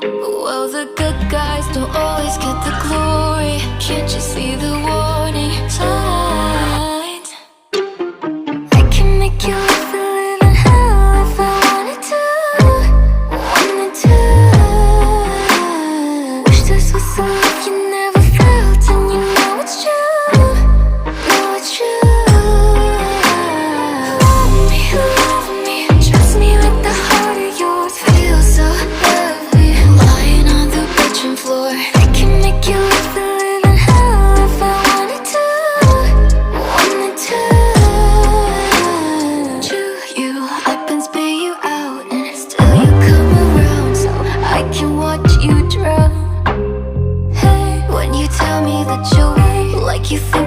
Well, the good guys don't always get the glory. Can't you see the warning signs? I can make you live a living hell if I wanted to. Wanted to. Wish this was a love you never felt, and you know it's true. Know it's true. Love me, trust me with the heart of yours. Feels so lovely, lying on the bedroom floor. I can make you live a living hell if I wanted to. Wanted to. Chew you up and spit you out, and still you come around, so I can watch you drown. Hey, when you tell me that you're weak, like you think